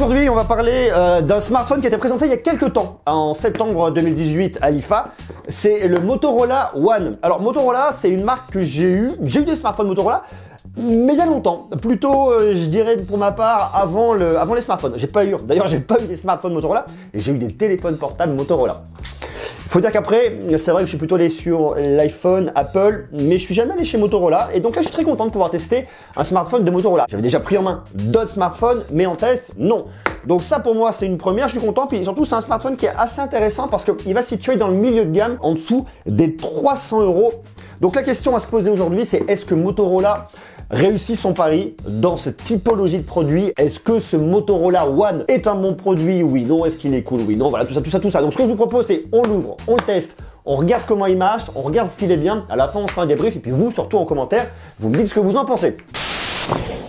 Aujourd'hui, on va parler d'un smartphone qui a été présenté il y a quelques temps, en septembre 2018 à l'IFA. C'est le Motorola One. Alors Motorola, c'est une marque que j'ai eu des smartphones Motorola, mais il y a longtemps. Plutôt, je dirais pour ma part, avant les smartphones. D'ailleurs, j'ai pas eu des smartphones Motorola, et j'ai eu des téléphones portables Motorola. Il faut dire qu'après, c'est vrai que je suis plutôt allé sur l'iPhone, Apple, mais je suis jamais allé chez Motorola. Et donc là, je suis très content de pouvoir tester un smartphone de Motorola. J'avais déjà pris en main d'autres smartphones, mais en test, non. Donc ça, pour moi, c'est une première. Je suis content. Puis surtout, c'est un smartphone qui est assez intéressant parce qu'il va se situer dans le milieu de gamme, en dessous des 300 €. Donc la question à se poser aujourd'hui, c'est est-ce que Motorola réussit son pari dans cette typologie de produit? Est-ce que ce Motorola One est un bon produit? Oui, non. Est-ce qu'il est cool? Oui, non. Voilà, tout ça. Donc ce que je vous propose, c'est on l'ouvre, on le teste, on regarde comment il marche, on regarde ce qu'il est bien. À la fin, on fera un débrief et puis vous, surtout en commentaire, vous me dites ce que vous en pensez.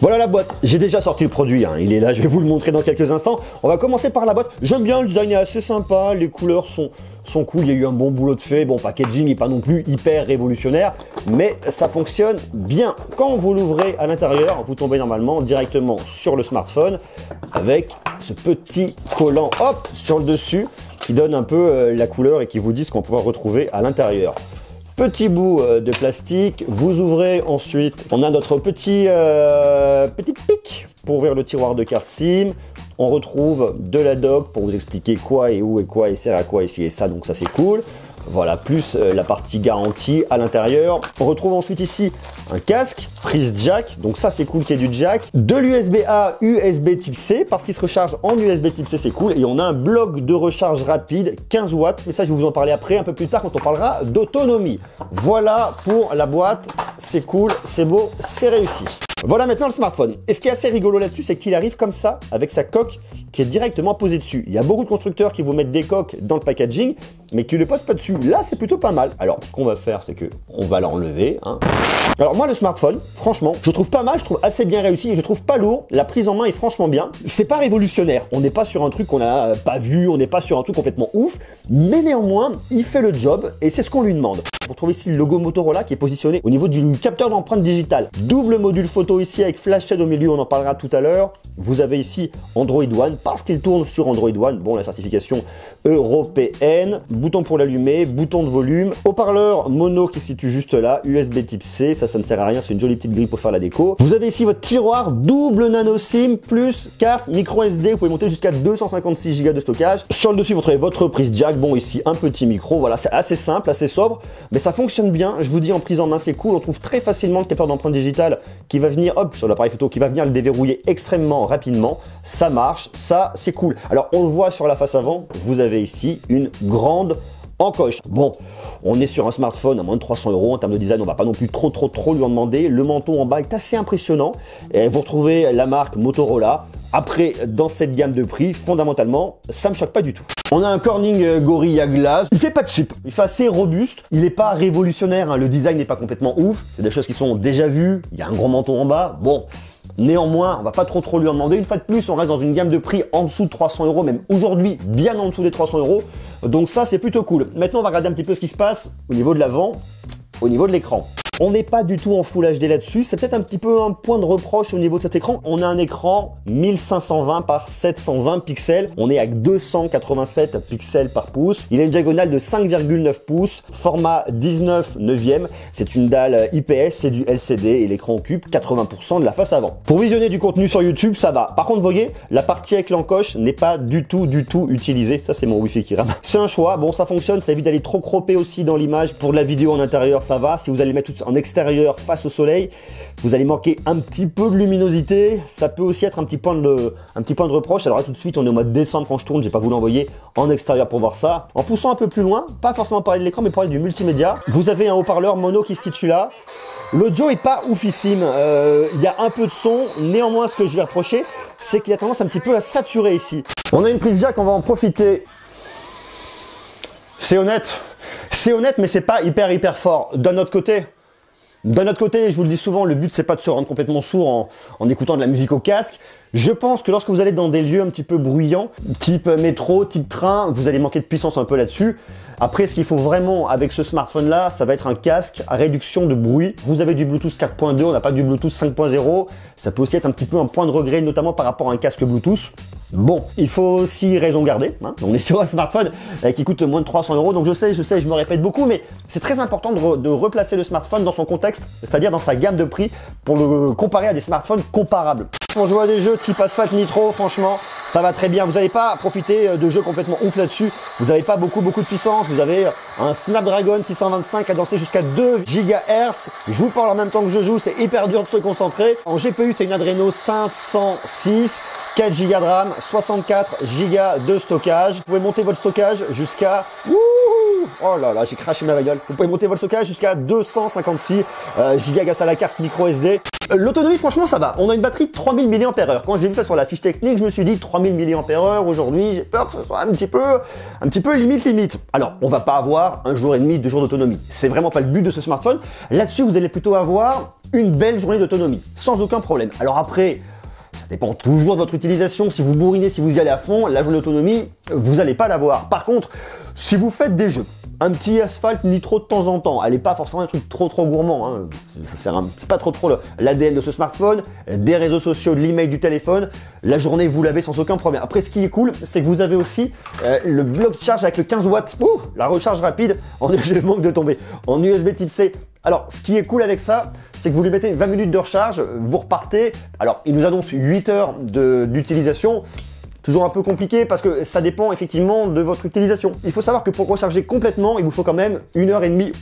Voilà la boîte, j'ai déjà sorti le produit, hein. Il est là, je vais vous le montrer dans quelques instants. On va commencer par la boîte. J'aime bien, le design est assez sympa, les couleurs sont cool, il y a eu un bon boulot de fait. Bon, packaging n'est pas non plus hyper révolutionnaire, mais ça fonctionne bien. Quand vous l'ouvrez à l'intérieur, vous tombez normalement directement sur le smartphone avec ce petit collant, hop, sur le dessus, qui donne un peu la couleur et qui vous dit ce qu'on pourra retrouver à l'intérieur. Petit bout de plastique, vous ouvrez ensuite, on a notre petit pic pour ouvrir le tiroir de carte SIM. On retrouve de la doc pour vous expliquer quoi et où et quoi et sert à quoi ici et ça, donc ça c'est cool. Voilà, plus la partie garantie à l'intérieur. On retrouve ensuite ici un casque, prise jack, donc ça c'est cool qu'il y ait du jack. De l'USB-A, USB type C, parce qu'il se recharge en USB type C, c'est cool. Et on a un bloc de recharge rapide, 15 watts, mais ça je vais vous en parler après, un peu plus tard quand on parlera d'autonomie. Voilà pour la boîte, c'est cool, c'est beau, c'est réussi. Voilà maintenant le smartphone. Et ce qui est assez rigolo là-dessus, c'est qu'il arrive comme ça, avec sa coque qui est directement posée dessus. Il y a beaucoup de constructeurs qui vous mettent des coques dans le packaging, mais qui ne le posent pas dessus. Là, c'est plutôt pas mal. Alors, ce qu'on va faire, c'est qu'on va l'enlever, hein. Alors moi, le smartphone, franchement, je trouve pas mal, je trouve assez bien réussi, et je trouve pas lourd. La prise en main est franchement bien. C'est pas révolutionnaire. On n'est pas sur un truc qu'on n'a pas vu, on n'est pas sur un truc complètement ouf, mais néanmoins, il fait le job, et c'est ce qu'on lui demande. Vous retrouvez ici le logo Motorola qui est positionné au niveau du capteur d'empreinte digitale. Double module photo ici avec flashlight au milieu, on en parlera tout à l'heure. Vous avez ici Android One parce qu'il tourne sur Android One. Bon, la certification européenne. Bouton pour l'allumer, bouton de volume. Haut-parleur mono qui se situe juste là. USB type C, ça ne sert à rien, c'est une jolie petite grille pour faire la déco. Vous avez ici votre tiroir double nano SIM plus carte micro SD. Vous pouvez monter jusqu'à 256 Go de stockage. Sur le dessus, vous trouvez votre prise jack. Bon, ici un petit micro. Voilà, c'est assez simple, assez sobre, mais ça fonctionne bien. Je vous dis, en prise en main, c'est cool. On trouve très facilement le capteur d'empreinte digitale qui va venir, hop, sur l'appareil photo, qui va venir le déverrouiller extrêmement rapidement. Ça marche, ça c'est cool. Alors on le voit sur la face avant, vous avez ici une grande encoche. Bon, on est sur un smartphone à moins de 300 € en termes de design, on va pas non plus trop lui en demander. Le menton en bas est assez impressionnant et vous retrouvez la marque Motorola. Après, dans cette gamme de prix, fondamentalement, ça me choque pas du tout. On a un Corning Gorilla Glass. Il fait pas de chip, il fait assez robuste. Il n'est pas révolutionnaire, hein. Le design n'est pas complètement ouf. C'est des choses qui sont déjà vues. Il y a un gros menton en bas. Bon, néanmoins, on va pas trop lui en demander. Une fois de plus, on reste dans une gamme de prix en dessous de 300 €, même aujourd'hui, bien en dessous des 300 €. Donc ça, c'est plutôt cool. Maintenant, on va regarder un petit peu ce qui se passe au niveau de l'avant, au niveau de l'écran. On n'est pas du tout en Full HD là-dessus, c'est peut-être un petit peu un point de reproche au niveau de cet écran. On a un écran 1520 par 720 pixels, on est à 287 pixels par pouce. Il a une diagonale de 5,9 pouces, format 19/9e. C'est une dalle IPS, c'est du LCD et l'écran occupe 80% de la face avant. Pour visionner du contenu sur YouTube, ça va. Par contre, vous voyez, la partie avec l'encoche n'est pas du tout utilisée. Ça, c'est mon Wi-Fi qui rame. C'est un choix, bon, ça fonctionne, ça évite d'aller trop cropper aussi dans l'image. Pour de la vidéo en intérieur, ça va. Si vous allez mettre tout en extérieur face au soleil, vous allez manquer un petit peu de luminosité. Ça peut aussi être un petit point de reproche. Alors là, tout de suite, on est au mois de décembre quand je tourne, j'ai pas voulu l'envoyer en extérieur pour voir ça. En poussant un peu plus loin, pas forcément parler de l'écran, mais parler du multimédia. Vous avez un haut-parleur mono qui se situe là. L'audio est pas oufissime. Il y a un peu de son. Néanmoins, ce que je vais reprocher, c'est qu'il a tendance un petit peu à saturer ici. On a une prise jack, on va en profiter. C'est honnête, mais c'est pas hyper fort. D'un autre côté, je vous le dis souvent, le but c'est pas de se rendre complètement sourd en écoutant de la musique au casque. Je pense que lorsque vous allez dans des lieux un petit peu bruyants, type métro, type train, vous allez manquer de puissance un peu là-dessus. Après, ce qu'il faut vraiment avec ce smartphone-là, ça va être un casque à réduction de bruit. Vous avez du Bluetooth 4.2, on n'a pas du Bluetooth 5.0. Ça peut aussi être un petit peu un point de regret, notamment par rapport à un casque Bluetooth. Bon, il faut aussi raison garder, hein. On est sur un smartphone qui coûte moins de 300 €, donc je sais, je me répète beaucoup, mais c'est très important de replacer le smartphone dans son contexte, c'est-à-dire dans sa gamme de prix, pour le comparer à des smartphones comparables. On joue à des jeux type Asphalt Nitro, franchement, ça va très bien. Vous n'allez pas profiter de jeux complètement ouf là-dessus. Vous n'avez pas beaucoup de puissance. Vous avez un Snapdragon 625 à danser jusqu'à 2 GHz. Je vous parle en même temps que je joue, c'est hyper dur de se concentrer. En GPU, c'est une Adreno 506, 4 Go de RAM, 64 Go de stockage. Vous pouvez monter votre stockage jusqu'à... Oh là là, j'ai craché ma bagnole. Vous pouvez monter votre stockage jusqu'à 256 Go grâce à la carte micro SD. L'autonomie, franchement, ça va. On a une batterie de 3000 mAh. Quand j'ai vu ça sur la fiche technique, je me suis dit 3000 mAh aujourd'hui, j'ai peur que ce soit un petit peu limite. Alors, on va pas avoir un jour et demi, 2 jours d'autonomie. C'est vraiment pas le but de ce smartphone. Là-dessus, vous allez plutôt avoir une belle journée d'autonomie, sans aucun problème. Alors après, ça dépend toujours de votre utilisation. Si vous bourrinez, si vous y allez à fond, la journée d'autonomie, vous n'allez pas l'avoir. Par contre, si vous faites des jeux, un petit Asphalt Nitro de temps en temps, elle n'est pas forcément un truc trop gourmand, hein. C'est pas trop l'ADN de ce smartphone, des réseaux sociaux, de l'email, du téléphone, la journée vous l'avez sans aucun problème. Après, ce qui est cool, c'est que vous avez aussi le bloc de charge avec le 15 watts, la recharge rapide, je manque de tomber, en USB type C. Alors, ce qui est cool avec ça, c'est que vous lui mettez 20 minutes de recharge, vous repartez. Alors, il nous annonce 8 heures d'utilisation. Toujours un peu compliqué parce que ça dépend effectivement de votre utilisation. Il faut savoir que pour recharger complètement, il vous faut quand même 1h30.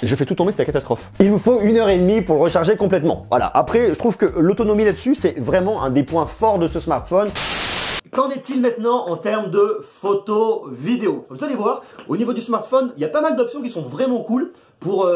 Je fais tout tomber, c'est la catastrophe. Il vous faut 1h30 pour le recharger complètement. Voilà. Après, je trouve que l'autonomie là-dessus, c'est vraiment un des points forts de ce smartphone. Qu'en est-il maintenant en termes de photo, vidéo? Vous allez voir, au niveau du smartphone, il y a pas mal d'options qui sont vraiment cool pour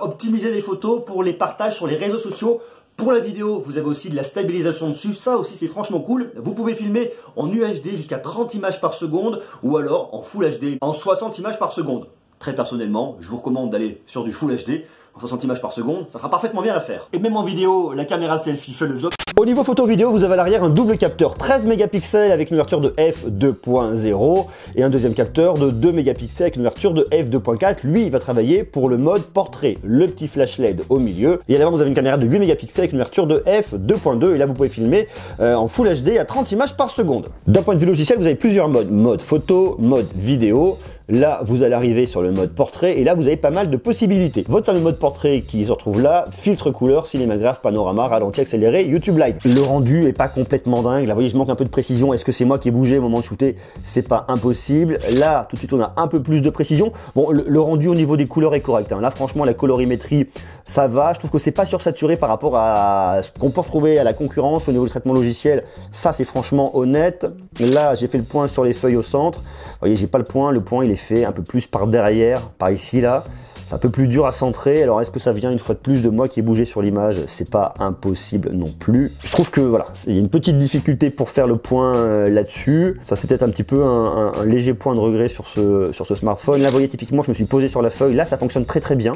optimiser les photos, pour les partages sur les réseaux sociaux. Pour la vidéo, vous avez aussi de la stabilisation dessus. Ça aussi, c'est franchement cool. Vous pouvez filmer en UHD jusqu'à 30 images par seconde ou alors en Full HD en 60 images par seconde. Très personnellement, je vous recommande d'aller sur du Full HD. En 60 images par seconde, ça fera parfaitement bien l'affaire. Et même en vidéo, la caméra selfie fait le job. Au niveau photo vidéo, vous avez à l'arrière un double capteur 13 mégapixels avec une ouverture de f2.0 et un deuxième capteur de 2 mégapixels avec une ouverture de f2.4. Lui, il va travailler pour le mode portrait. Le petit flash LED au milieu. Et à l'avant, vous avez une caméra de 8 mégapixels avec une ouverture de f2.2 et là, vous pouvez filmer en Full HD à 30 images par seconde. D'un point de vue logiciel, vous avez plusieurs modes. Mode photo, mode vidéo. Là, vous allez arriver sur le mode portrait et là, vous avez pas mal de possibilités. Votre fameux mode portrait qui se retrouve là, filtre couleur, cinémagraphe, panorama, ralenti, accéléré, YouTube Live. Le rendu est pas complètement dingue. Là, vous voyez, je manque un peu de précision. Est-ce que c'est moi qui ai bougé au moment de shooter? C'est pas impossible. Là, tout de suite, on a un peu plus de précision. Bon, le rendu au niveau des couleurs est correct, hein. Là, franchement, la colorimétrie, ça va. Je trouve que c'est pas sursaturé par rapport à ce qu'on peut retrouver à la concurrence au niveau du traitement logiciel. Ça, c'est franchement honnête. Là, j'ai fait le point sur les feuilles au centre. Vous voyez, j'ai pas le point. Le point, il est fait un peu plus par derrière, par ici, là. C'est un peu plus dur à centrer. Alors, est-ce que ça vient une fois de plus de moi qui ai bougé sur l'image? C'est pas impossible non plus. Je trouve que voilà, il y a une petite difficulté pour faire le point là-dessus. Ça, c'est peut-être un petit peu un léger point de regret sur ce smartphone. Là, vous voyez, typiquement, je me suis posé sur la feuille. Là, ça fonctionne très bien.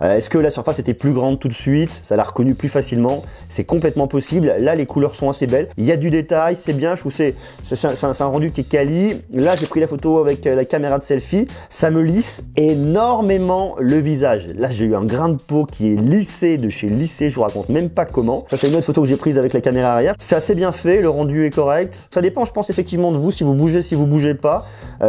Est-ce que la surface était plus grande tout de suite? Ça l'a reconnu plus facilement. C'est complètement possible. Là, les couleurs sont assez belles. Il y a du détail, c'est bien. Je trouve que c'est un rendu qui est quali. Là, j'ai pris la photo avec la caméra de selfie. Ça me lisse énormément le visage. Là, j'ai eu un grain de peau qui est lissé de chez lissé, je vous raconte même pas comment. Ça, c'est une autre photo que j'ai prise avec la caméra arrière. C'est assez bien fait, le rendu est correct. Ça dépend, je pense, effectivement de vous, si vous bougez pas.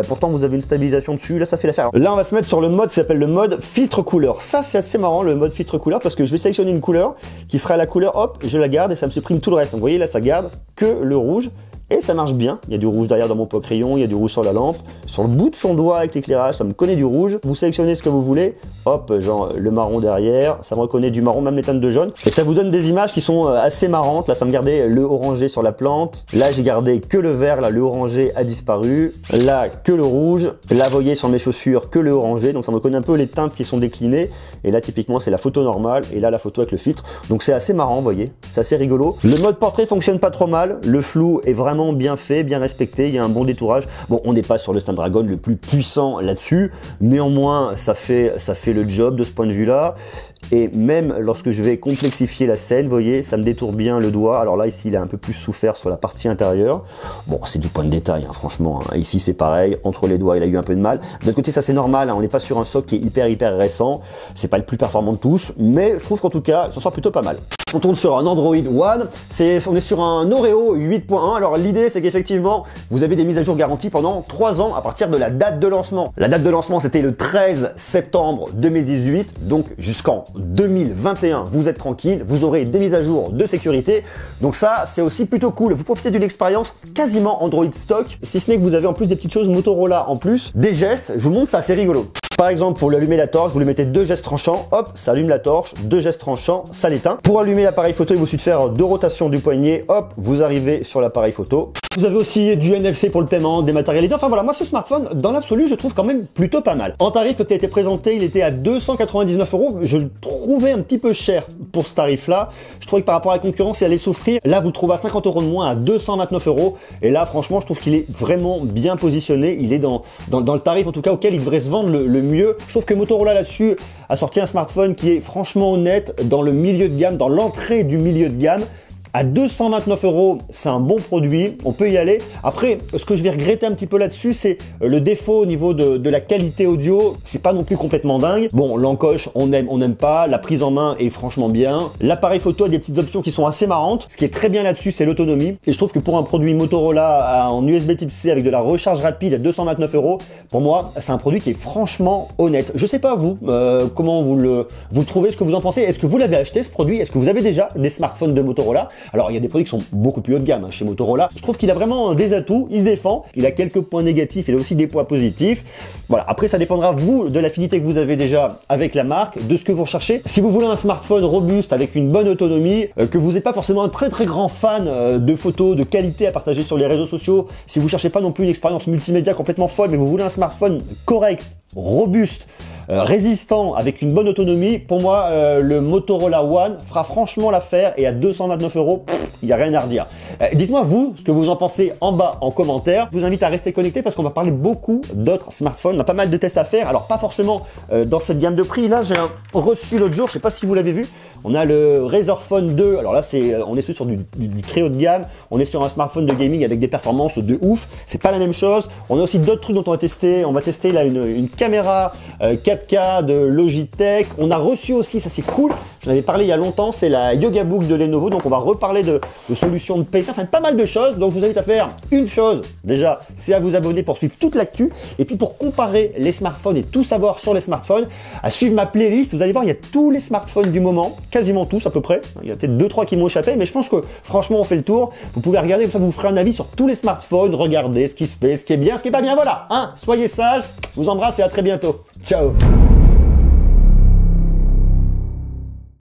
Pourtant, vous avez une stabilisation dessus. Là, ça fait l'affaire. Là, on va se mettre sur le mode qui s'appelle le mode filtre couleur. Ça, c'est assez marrant, le mode filtre couleur, parce que je vais sélectionner une couleur qui sera la couleur, hop, je la garde et ça me supprime tout le reste. Donc, vous voyez, là, ça garde que le rouge. Et ça marche bien, il y a du rouge derrière dans mon pot crayon, il y a du rouge sur la lampe, sur le bout de son doigt avec l'éclairage, ça me connaît du rouge. Vous sélectionnez ce que vous voulez, hop, genre le marron derrière, ça me reconnaît du marron, même les teintes de jaune. Et ça vous donne des images qui sont assez marrantes. Là, ça me gardait le orangé sur la plante. Là, j'ai gardé que le vert, là, le orangé a disparu. Là, que le rouge. Là, vous voyez sur mes chaussures que le orangé. Donc, ça me reconnaît un peu les teintes qui sont déclinées. Et là, typiquement, c'est la photo normale. Et là, la photo avec le filtre. Donc, c'est assez marrant, vous voyez. C'est assez rigolo. Le mode portrait fonctionne pas trop mal. Le flou est vraiment vraiment bien fait, bien respecté, il y a un bon détourage. Bon, on n'est pas sur le Snapdragon le plus puissant là-dessus, néanmoins ça fait le job de ce point de vue-là. Et même lorsque je vais complexifier la scène, vous voyez, ça me détourne bien le doigt. Alors là, ici, il a un peu plus souffert sur la partie intérieure. Bon, c'est du point de détail, hein, franchement. Hein. Ici, c'est pareil. Entre les doigts, il a eu un peu de mal. D'un côté, ça c'est normal. Hein. On n'est pas sur un SoC qui est hyper récent. C'est pas le plus performant de tous, mais je trouve qu'en tout cas, ça sort plutôt pas mal. On tourne sur un Android One. On est sur un Oreo 8.1. Alors l'idée, c'est qu'effectivement, vous avez des mises à jour garanties pendant 3 ans à partir de la date de lancement. La date de lancement, c'était le 13 septembre 2018, donc jusqu'en 2021. Vous êtes tranquille, vous aurez des mises à jour de sécurité. Donc ça, c'est aussi plutôt cool. Vous profitez d'une expérience quasiment Android stock, si ce n'est que vous avez en plus des petites choses Motorola en plus, des gestes. Je vous montre ça, c'est rigolo. Par exemple, pour lui allumer la torche, vous lui mettez 2 gestes tranchants, hop, ça allume la torche, 2 gestes tranchants, ça l'éteint. Pour allumer l'appareil photo, il vous suffit de faire 2 rotations du poignet, hop, vous arrivez sur l'appareil photo. Vous avez aussi du NFC pour le paiement, dématérialisé. Enfin voilà, moi ce smartphone, dans l'absolu, je trouve quand même plutôt pas mal. En tarif, quand il a été présenté, il était à 299 €. Je le trouvais un petit peu cher pour ce tarif-là. Je trouvais que par rapport à la concurrence, il allait souffrir. Là, vous le trouvez à 50 € de moins, à 229 €. Et là, franchement, je trouve qu'il est vraiment bien positionné. Il est dans le tarif, en tout cas, auquel il devrait se vendre le mieux. Je trouve que Motorola, là-dessus, a sorti un smartphone qui est franchement honnête dans le milieu de gamme, dans l'entrée du milieu de gamme. À 229 €, c'est un bon produit, on peut y aller. Après, ce que je vais regretter un petit peu là-dessus, c'est le défaut au niveau de la qualité audio. C'est pas non plus complètement dingue. Bon, l'encoche, on n'aime pas. La prise en main est franchement bien. L'appareil photo a des petites options qui sont assez marrantes. Ce qui est très bien là-dessus, c'est l'autonomie. Et je trouve que pour un produit Motorola en USB Type C avec de la recharge rapide à 229 €, pour moi, c'est un produit qui est franchement honnête. Je sais pas vous, comment vous le trouvez, ce que vous en pensez. Est-ce que vous l'avez acheté ce produit? Est-ce que vous avez déjà des smartphones de Motorola? Alors, il y a des produits qui sont beaucoup plus haut de gamme hein, chez Motorola. Je trouve qu'il a vraiment des atouts, il se défend, il a quelques points négatifs, il a aussi des points positifs. Voilà, après ça dépendra, vous, de l'affinité que vous avez déjà avec la marque, de ce que vous recherchez. Si vous voulez un smartphone robuste avec une bonne autonomie, que vous n'êtes pas forcément un très grand fan de photos, de qualité à partager sur les réseaux sociaux, si vous cherchez pas non plus une expérience multimédia complètement folle, mais vous voulez un smartphone correct, robuste, résistant avec une bonne autonomie, pour moi le Motorola One fera franchement l'affaire et à 229 €, il n'y a rien à redire. Dites-moi vous ce que vous en pensez en bas en commentaire. Je vous invite à rester connecté parce qu'on va parler beaucoup d'autres smartphones. On a pas mal de tests à faire, alors pas forcément dans cette gamme de prix. Là j'ai reçu l'autre jour, je sais pas si vous l'avez vu, on a le Razer Phone 2. Alors là on est sur du très haut de gamme, on est sur un smartphone de gaming avec des performances de ouf. C'est pas la même chose. On a aussi d'autres trucs dont on va tester là une caméra 4K de Logitech. On a reçu aussi, ça c'est cool, j'en avais parlé il y a longtemps, c'est la Yoga Book de Lenovo. Donc on va reparler de solutions de PC, enfin pas mal de choses. Donc je vous invite à faire une chose, déjà, c'est à vous abonner pour suivre toute l'actu. Et puis pour comparer les smartphones et tout savoir sur les smartphones, à suivre ma playlist. Vous allez voir, il y a tous les smartphones du moment, quasiment tous à peu près. Il y a peut-être 2-3 qui m'ont échappé, mais je pense que franchement on fait le tour. Vous pouvez regarder, comme ça vous ferez un avis sur tous les smartphones, regardez ce qui se fait, ce qui est bien, ce qui est pas bien. Voilà, hein, soyez sages, je vous embrasse et à très bientôt. Ciao.